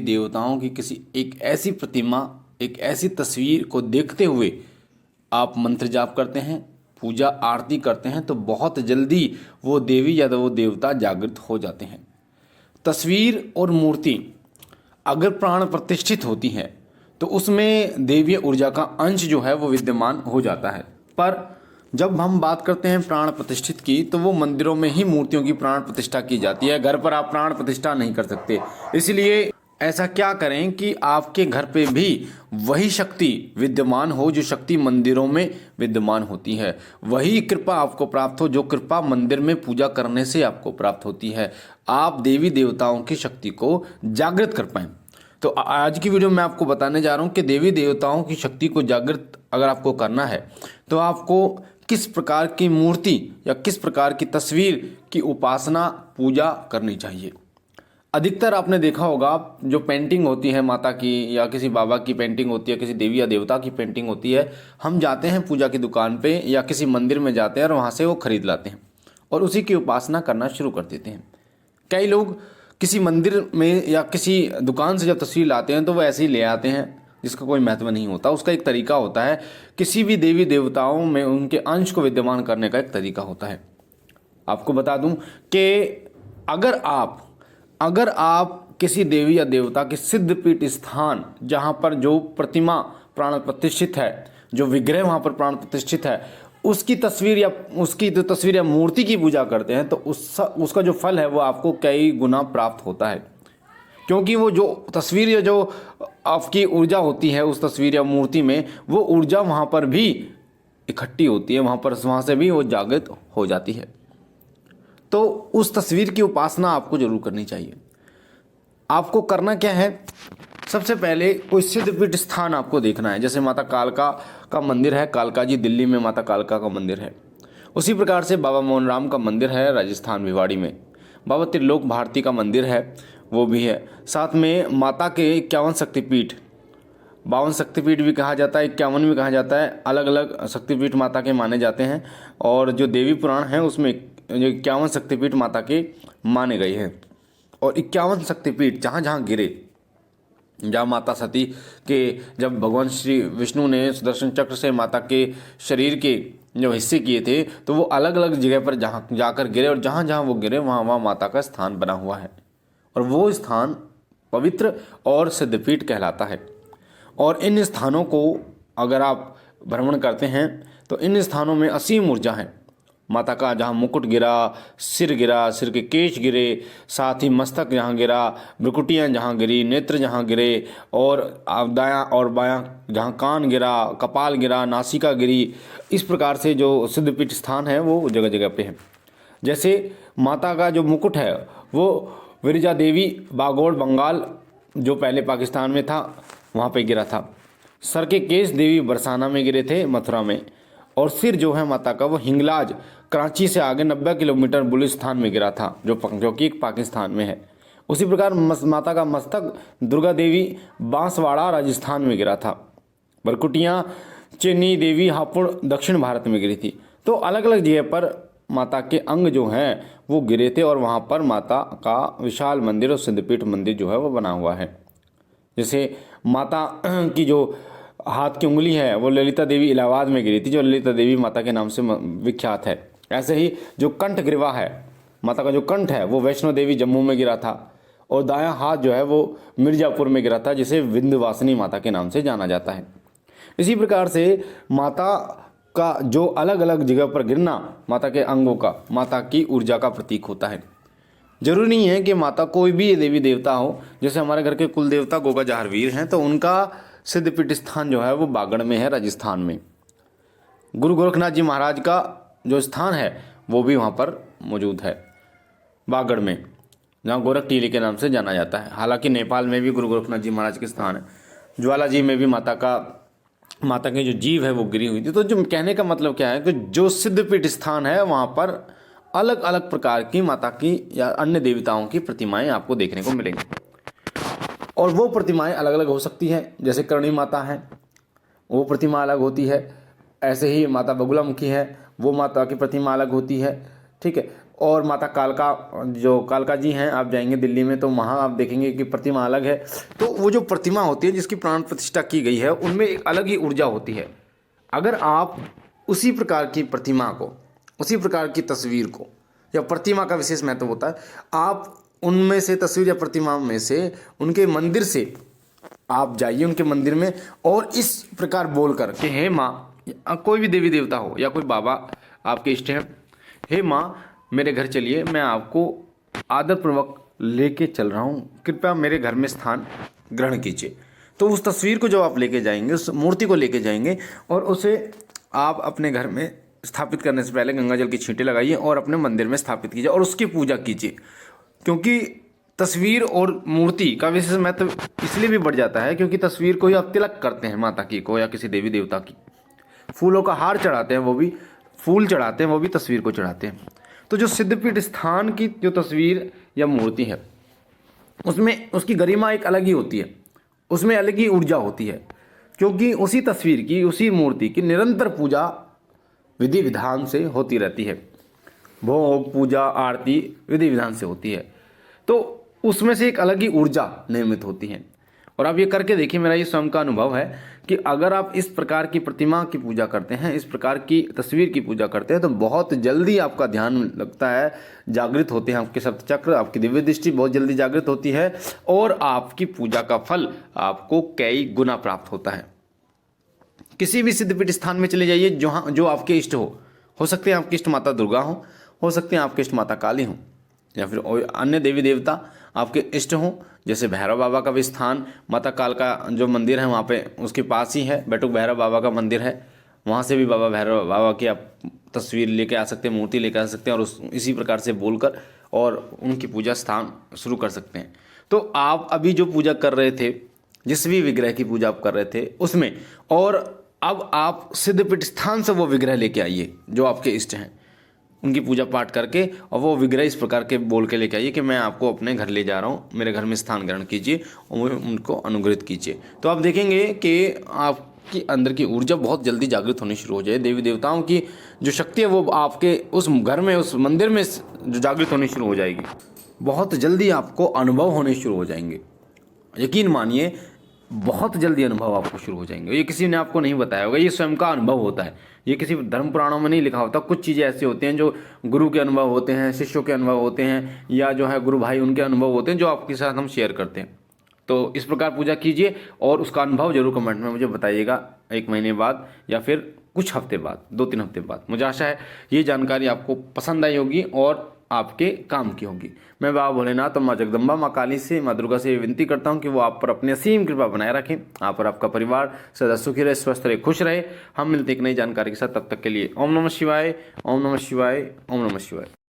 देवताओं की किसी एक ऐसी प्रतिमा, एक ऐसी तस्वीर को देखते हुए आप मंत्र जाप करते हैं, पूजा आरती करते हैं, तो बहुत जल्दी वो देवी या तो वो देवता जागृत हो जाते हैं। तस्वीर और मूर्ति अगर प्राण प्रतिष्ठित होती है तो उसमें देवीय ऊर्जा का अंश जो है वो विद्यमान हो जाता है। पर जब हम बात करते हैं प्राण प्रतिष्ठित की, तो वो मंदिरों में ही मूर्तियों की प्राण प्रतिष्ठा की जाती है। घर पर आप प्राण प्रतिष्ठा नहीं कर सकते। इसलिए ऐसा क्या करें कि आपके घर पे भी वही शक्ति विद्यमान हो जो शक्ति मंदिरों में विद्यमान होती है। वही कृपा आपको प्राप्त हो जो कृपा मंदिर में पूजा करने से आपको प्राप्त होती है। आप देवी देवताओं की शक्ति को जागृत कर पाएं। तो आज की वीडियो में आपको बताने जा रहा हूं कि देवी देवताओं की शक्ति को जागृत अगर आपको करना है तो आपको किस प्रकार की मूर्ति या किस प्रकार की तस्वीर की उपासना पूजा करनी चाहिए। अधिकतर आपने देखा होगा जो पेंटिंग होती है माता की या किसी बाबा की पेंटिंग होती है, किसी देवी या देवता की पेंटिंग होती है, हम जाते हैं पूजा की दुकान पे या किसी मंदिर में जाते हैं और वहाँ से वो खरीद लाते हैं और उसी की उपासना करना शुरू कर देते हैं। कई लोग किसी मंदिर में या किसी दुकान से जब तस्वीर लाते हैं तो वो ऐसे ही ले आते हैं जिसका कोई महत्व नहीं होता। उसका एक तरीका होता है, किसी भी देवी देवताओं में उनके अंश को विद्यमान करने का एक तरीका होता है। आपको बता दूं कि अगर आप किसी देवी या देवता के सिद्धपीठ स्थान जहां पर जो प्रतिमा प्राण प्रतिष्ठित है, जो विग्रह वहां पर प्राण प्रतिष्ठित है, उसकी तस्वीर या उसकी जो तस्वीर या मूर्ति की पूजा करते हैं तो उसका जो फल है वो आपको कई गुना प्राप्त होता है। क्योंकि वो जो तस्वीर या जो आपकी ऊर्जा होती है उस तस्वीर या मूर्ति में, वो ऊर्जा वहाँ पर भी इकट्ठी होती है, वहाँ से भी वो जागृत हो जाती है। तो उस तस्वीर की उपासना आपको जरूर करनी चाहिए। आपको करना क्या है, सबसे पहले कोई सिद्धपीठ स्थान आपको देखना है। जैसे माता कालका का मंदिर है, कालका जी दिल्ली में माता कालका का मंदिर है। उसी प्रकार से बाबा मोहन राम का मंदिर है राजस्थान भिवाड़ी में। बाबा त्रिलोक भारती का मंदिर है, वो भी है। साथ में माता के 51 शक्तिपीठ, 52 शक्तिपीठ भी कहा जाता है, 51 भी कहा जाता है। अलग अलग शक्तिपीठ माता के माने जाते हैं और जो देवी पुराण है उसमें 51 शक्तिपीठ माता के माने गए हैं। और 51 शक्तिपीठ जहाँ जहाँ गिरे, जहाँ माता सती के जब भगवान श्री विष्णु ने सुदर्शन चक्र से माता के शरीर के जो हिस्से किए थे तो वो अलग अलग जगह पर जहाँ जाकर गिरे और जहाँ जहाँ वो गिरे वहाँ वहाँ माता का स्थान बना हुआ है और वो स्थान पवित्र और सिद्धपीठ कहलाता है। और इन स्थानों को अगर आप भ्रमण करते हैं तो इन स्थानों में असीम ऊर्जा है। माता का जहाँ मुकुट गिरा, सिर के केश गिरे, साथ ही मस्तक जहाँ गिरा, भ्रुकुटियाँ जहाँ गिरी, नेत्र जहाँ गिरे और दायाँ और बायाँ जहाँ कान गिरा, कपाल गिरा, नासिका गिरी, इस प्रकार से जो सिद्धपीठ स्थान है वो जगह जगह पे है। जैसे माता का जो मुकुट है वो विरजा देवी बागोड़ बंगाल जो पहले पाकिस्तान में था वहाँ पे गिरा था। सर के केस देवी बरसाना में गिरे थे मथुरा में। और सिर जो है माता का वो हिंगलाज कराची से आगे 90 किलोमीटर बलूचिस्तान में गिरा था जो कि पाकिस्तान में है। उसी प्रकार माता का मस्तक दुर्गा देवी बांसवाड़ा राजस्थान में गिरा था। बरकुटियाँ चेन्नई देवी हापुड़ दक्षिण भारत में गिरी थी। तो अलग अलग जगह पर माता के अंग जो हैं वो गिरे थे और वहाँ पर माता का विशाल मंदिर और सिद्धपीठ मंदिर जो है वो बना हुआ है। जैसे माता की जो हाथ की उंगली है वो ललिता देवी इलाहाबाद में गिरी थी, जो ललिता देवी माता के नाम से विख्यात है। ऐसे ही जो कंठ ग्रीवा है, माता का जो कंठ है वो वैष्णो देवी जम्मू में गिरा था और दायां हाथ जो है वो मिर्जापुर में गिरा था, जिसे विंध्यवासिनी माता के नाम से जाना जाता है। इसी प्रकार से माता का जो अलग अलग जगह पर गिरना माता के अंगों का माता की ऊर्जा का प्रतीक होता है। जरूरी नहीं है कि माता कोई भी देवी देवता हो। जैसे हमारे घर के कुल देवता गोगा जहारवीर हैं तो उनका सिद्धपीठ स्थान जो है वो बागड़ में है राजस्थान में। गुरु गोरखनाथ जी महाराज का जो स्थान है वो भी वहाँ पर मौजूद है बागड़ में, जहाँ गोरख टीले के नाम से जाना जाता है। हालांकि नेपाल में भी गुरु गोरखनाथ जी महाराज के स्थान है। ज्वाला जी में भी माता के जो जीव है वो गिरी हुई थी। तो जो कहने का मतलब क्या है कि जो सिद्धपीठ स्थान है वहाँ पर अलग अलग प्रकार की माता की या अन्य देवताओं की प्रतिमाएं आपको देखने को मिलेंगी और वो प्रतिमाएं अलग अलग हो सकती हैं। जैसे करणी माता है वो प्रतिमा अलग होती है, ऐसे ही माता बगुलामुखी है वो माता की प्रतिमा अलग होती है। ठीक है, और माता कालका, जो कालका जी हैं, आप जाएंगे दिल्ली में तो वहाँ आप देखेंगे कि प्रतिमा अलग है। तो वो जो प्रतिमा होती है जिसकी प्राण प्रतिष्ठा की गई है, उनमें एक अलग ही ऊर्जा होती है। अगर आप उसी प्रकार की प्रतिमा को, उसी प्रकार की तस्वीर को, या प्रतिमा का विशेष महत्व होता है, आप उनमें से तस्वीर या प्रतिमा में से, उनके मंदिर से आप जाइए उनके मंदिर में, और इस प्रकार बोलकर कि हे माँ, कोई भी देवी देवता हो या कोई बाबा आपके इष्ट हैं, हे माँ मेरे घर चलिए, मैं आपको आदरपूर्वक लेके चल रहा हूँ, कृपया मेरे घर में स्थान ग्रहण कीजिए। तो उस तस्वीर को जो आप लेके जाएंगे, उस मूर्ति को लेके जाएंगे और उसे आप अपने घर में स्थापित करने से पहले गंगा जल की छींटे लगाइए और अपने मंदिर में स्थापित कीजिए और उसकी पूजा कीजिए। क्योंकि तस्वीर और मूर्ति का विशेष महत्व इसलिए भी बढ़ जाता है क्योंकि तस्वीर को ही आप तिलक करते हैं, माता की को या किसी देवी देवता की, फूलों का हार चढ़ाते हैं, वो भी फूल चढ़ाते हैं, वो भी तस्वीर को चढ़ाते हैं। तो जो सिद्धपीठ स्थान की जो तस्वीर या मूर्ति है, उसमें उसकी गरिमा एक अलग ही होती है, उसमें अलग ही ऊर्जा होती है, क्योंकि उसी तस्वीर की, उसी मूर्ति की निरंतर पूजा विधि विधान से होती रहती है। भोग, पूजा, आरती विधि विधान से होती है, तो उसमें से एक अलग ही ऊर्जा निर्मित होती है। और आप ये करके देखिए, मेरा ये स्वयं का अनुभव है कि अगर आप इस प्रकार की प्रतिमा की पूजा करते हैं, इस प्रकार की तस्वीर की पूजा करते हैं, तो बहुत जल्दी आपका ध्यान लगता है, जागृत होते हैं आपके सप्त चक्र, आपकी दिव्य दृष्टि बहुत जल्दी जागृत होती है और आपकी पूजा का फल आपको कई गुना प्राप्त होता है। किसी भी सिद्धपीठ स्थान में चले जाइए जहाँ जो आपके इष्ट हो सकते हैं आपकी इष्ट माता दुर्गा हो सकते हैं आपके इष्ट माता काली हो, या फिर अन्य देवी देवता आपके इष्ट हों, जैसे भैरव बाबा का भी स्थान, माता काल का जो मंदिर है वहाँ पे उसके पास ही है, बैठक भैरव बाबा का मंदिर है, वहाँ से भी बाबा भैरव बाबा की आप तस्वीर लेके आ सकते हैं, मूर्ति लेके आ सकते हैं और इसी प्रकार से बोलकर और उनकी पूजा स्थान शुरू कर सकते हैं। तो आप अभी जो पूजा कर रहे थे, जिस भी विग्रह की पूजा आप कर रहे थे उसमें, और अब आप सिद्धपीठ स्थान से वो विग्रह लेके आइए जो आपके इष्ट हैं, उनकी पूजा पाठ करके, और वो विग्रह इस प्रकार के बोल के लेके आइए कि मैं आपको अपने घर ले जा रहा हूँ, मेरे घर में स्थान ग्रहण कीजिए और उनको अनुग्रहित कीजिए। तो आप देखेंगे कि आपकी अंदर की ऊर्जा बहुत जल्दी जागृत होनी शुरू हो जाए, देवी देवताओं की जो शक्ति है वो आपके उस घर में, उस मंदिर में जो जागृत होनी शुरू हो जाएगी, बहुत जल्दी आपको अनुभव होने शुरू हो जाएंगे। यकीन मानिए, बहुत जल्दी अनुभव आपको शुरू हो जाएंगे। ये किसी ने आपको नहीं बताया होगा, ये स्वयं का अनुभव होता है, ये किसी धर्म पुराणों में नहीं लिखा होता। कुछ चीज़ें ऐसी होती हैं जो गुरु के अनुभव होते हैं, शिष्यों के अनुभव होते हैं, या जो है गुरु भाई उनके अनुभव होते हैं जो आपके साथ हम शेयर करते हैं। तो इस प्रकार पूजा कीजिए और उसका अनुभव जरूर कमेंट में मुझे बताइएगा, 1 महीने बाद या फिर कुछ हफ्ते बाद, 2-3 हफ्ते बाद। मुझे आशा है ये जानकारी आपको पसंद आई होगी और आपके काम की होगी। मैं बाबा भोलेनाथ और माँ जगदम्बा, माँ काली से, माँ दुर्गा से विनती करता हूँ कि वो आप पर अपनी असीम कृपा बनाए रखें, आप और आपका परिवार सदा सुखी रहे, स्वस्थ रहे, खुश रहे। हम मिलते एक नई जानकारी के साथ, तब तक के लिए ओम नमः शिवाय, ओम नमः शिवाय, ओम नमः शिवाय।